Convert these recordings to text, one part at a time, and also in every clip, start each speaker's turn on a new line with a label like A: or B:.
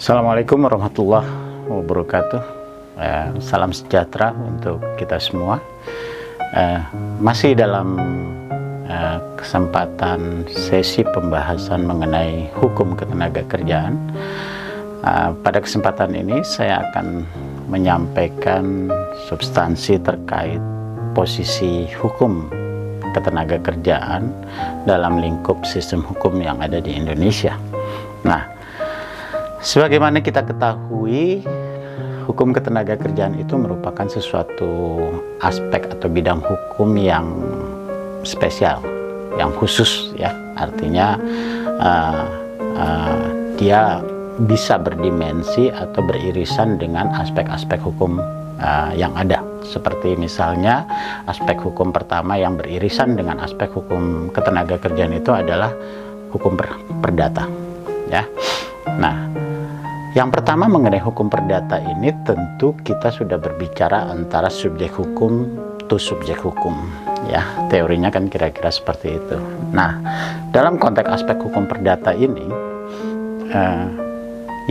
A: Assalamualaikum warahmatullahi wabarakatuh. Salam sejahtera untuk kita semua. Masih dalam kesempatan sesi pembahasan mengenai hukum ketenagakerjaan. Pada kesempatan ini saya akan menyampaikan substansi terkait posisi hukum ketenagakerjaan dalam lingkup sistem hukum yang ada di Indonesia. Nah, sebagaimana kita ketahui, hukum ketenagakerjaan itu merupakan sesuatu aspek atau bidang hukum yang spesial, yang khusus ya. Artinya dia bisa berdimensi atau beririsan dengan aspek-aspek hukum yang ada. Seperti misalnya aspek hukum pertama yang beririsan dengan aspek hukum ketenagakerjaan itu adalah hukum perdata ya. Nah, yang pertama mengenai hukum perdata ini tentu kita sudah berbicara antara subjek hukum to subjek hukum ya, teorinya kan kira-kira seperti itu. Nah, dalam konteks aspek hukum perdata ini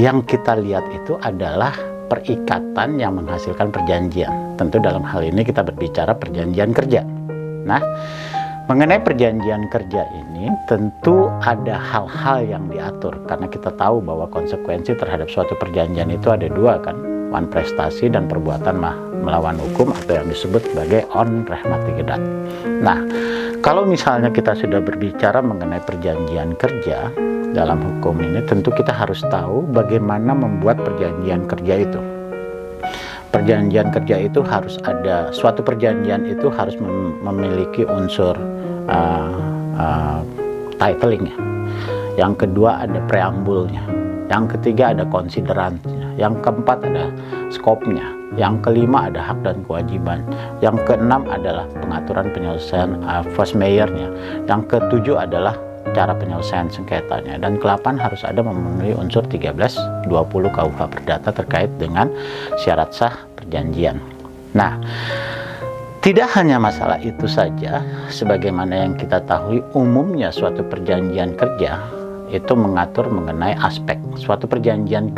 A: yang kita lihat itu adalah perikatan yang menghasilkan perjanjian. Tentu dalam hal ini kita berbicara perjanjian kerja. Nah, mengenai perjanjian kerja ini tentu ada hal-hal yang diatur, karena kita tahu bahwa konsekuensi terhadap suatu perjanjian itu ada dua kan, wan prestasi dan perbuatan melawan hukum atau yang disebut sebagai on rehmati gedat. Nah, kalau misalnya kita sudah berbicara mengenai perjanjian kerja dalam hukum ini, tentu kita harus tahu bagaimana membuat perjanjian kerja itu. Perjanjian kerja itu harus ada, suatu perjanjian itu harus memiliki unsur titlingnya. Yang kedua ada preambulnya. Yang ketiga ada konsiderannya. Yang keempat ada skopnya. Yang kelima ada hak dan kewajiban. Yang keenam adalah pengaturan penyelesaian force majeure-nya. Yang ketujuh adalah cara penyelesaian sengketanya, dan ke-8 harus ada memenuhi unsur 13-20 KUH Perdata terkait dengan syarat sah perjanjian. Nah, tidak hanya masalah itu saja, sebagaimana yang kita tahu umumnya suatu perjanjian kerja itu mengatur mengenai aspek suatu perjanjian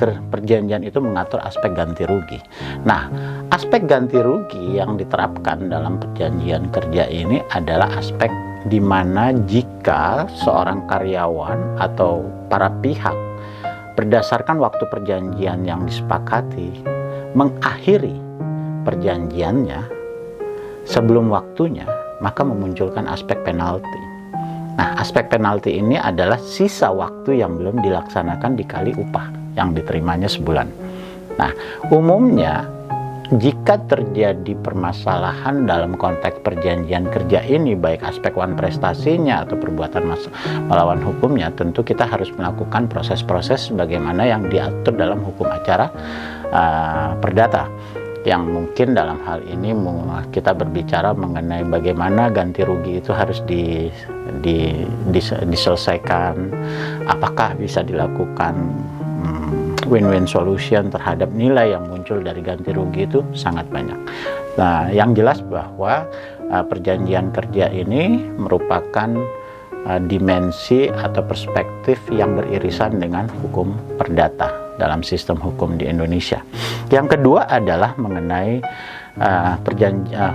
A: itu mengatur aspek ganti rugi. Nah, aspek ganti rugi yang diterapkan dalam perjanjian kerja ini adalah aspek di mana jika seorang karyawan atau para pihak berdasarkan waktu perjanjian yang disepakati mengakhiri perjanjiannya sebelum waktunya, maka memunculkan aspek penalti. Nah, aspek penalti ini adalah sisa waktu yang belum dilaksanakan dikali upah yang diterimanya sebulan. Nah, umumnya jika terjadi permasalahan dalam konteks perjanjian kerja ini, baik aspek wan prestasinya atau perbuatan melawan hukumnya, tentu kita harus melakukan proses-proses sebagaimana yang diatur dalam hukum acara perdata. Yang mungkin dalam hal ini kita berbicara mengenai bagaimana ganti rugi itu harus diselesaikan, apakah bisa dilakukan win-win solution terhadap nilai yang muncul dari ganti rugi itu sangat banyak. Nah, yang jelas bahwa perjanjian kerja ini merupakan dimensi atau perspektif yang beririsan dengan hukum perdata dalam sistem hukum di Indonesia. Yang kedua adalah mengenai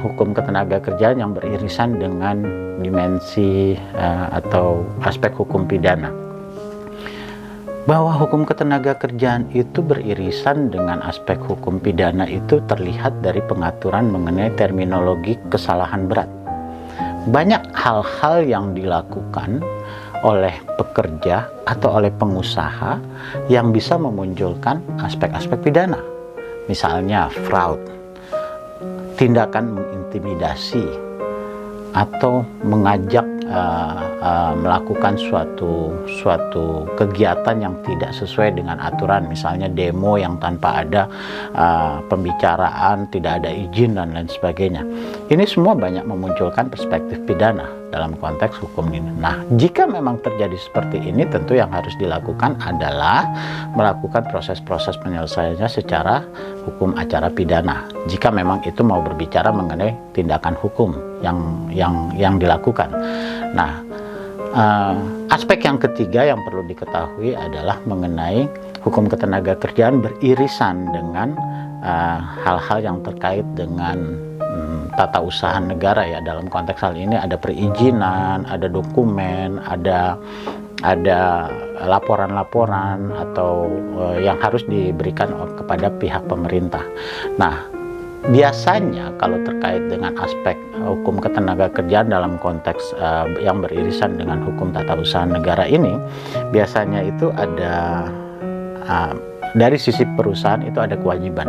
A: hukum ketenagakerjaan yang beririsan dengan dimensi atau aspek hukum pidana. Bahwa hukum ketenagakerjaan itu beririsan dengan aspek hukum pidana itu terlihat dari pengaturan mengenai terminologi kesalahan berat. Banyak hal-hal yang dilakukan oleh pekerja atau oleh pengusaha yang bisa memunculkan aspek-aspek pidana. Misalnya fraud, tindakan mengintimidasi, atau mengajak melakukan suatu kegiatan yang tidak sesuai dengan aturan, misalnya demo yang tanpa ada pembicaraan, tidak ada izin dan lain sebagainya. Ini semua banyak memunculkan perspektif pidana dalam konteks hukum ini. Nah, jika memang terjadi seperti ini, tentu yang harus dilakukan adalah melakukan proses-proses penyelesaiannya secara hukum acara pidana. Jika memang itu mau berbicara mengenai tindakan hukum yang dilakukan. Nah, Aspek yang ketiga yang perlu diketahui adalah mengenai hukum ketenagakerjaan beririsan dengan hal-hal yang terkait dengan tata usaha negara ya. Dalam konteks hal ini ada perizinan, ada dokumen, ada laporan-laporan atau yang harus diberikan kepada pihak pemerintah. Nah, biasanya kalau terkait dengan aspek hukum ketenagakerjaan dalam konteks yang beririsan dengan hukum tata usaha negara ini, biasanya itu ada dari sisi perusahaan itu ada kewajiban.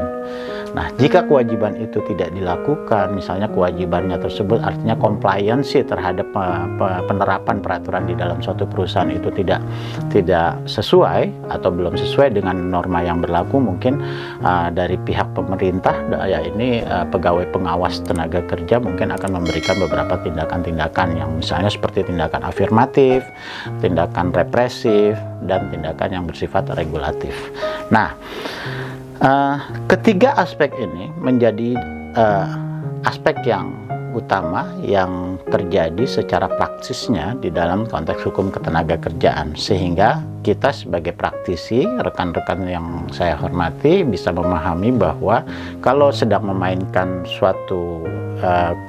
A: Nah, jika kewajiban itu tidak dilakukan, misalnya kewajibannya tersebut artinya compliance terhadap penerapan peraturan di dalam suatu perusahaan itu tidak sesuai atau belum sesuai dengan norma yang berlaku, mungkin dari pihak pemerintah ya ini pegawai pengawas tenaga kerja mungkin akan memberikan beberapa tindakan-tindakan yang misalnya seperti tindakan afirmatif, tindakan represif, dan tindakan yang bersifat regulatif. Nah, ketiga aspek ini menjadi aspek yang utama yang terjadi secara praksisnya di dalam konteks hukum ketenagakerjaan, sehingga kita sebagai praktisi, rekan-rekan yang saya hormati, bisa memahami bahwa kalau sedang memainkan suatu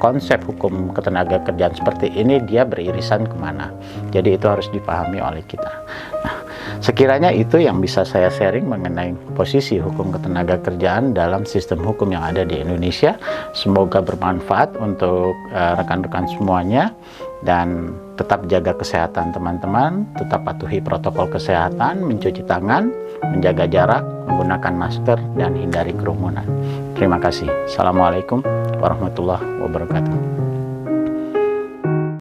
A: konsep hukum ketenagakerjaan seperti ini, dia beririsan kemana. Jadi itu harus dipahami oleh kita. Nah, sekiranya itu yang bisa saya sharing mengenai posisi hukum ketenagakerjaan dalam sistem hukum yang ada di Indonesia. Semoga bermanfaat untuk rekan-rekan semuanya, dan tetap jaga kesehatan teman-teman, tetap patuhi protokol kesehatan, mencuci tangan, menjaga jarak, menggunakan masker, dan hindari kerumunan. Terima kasih. Assalamualaikum warahmatullahi wabarakatuh.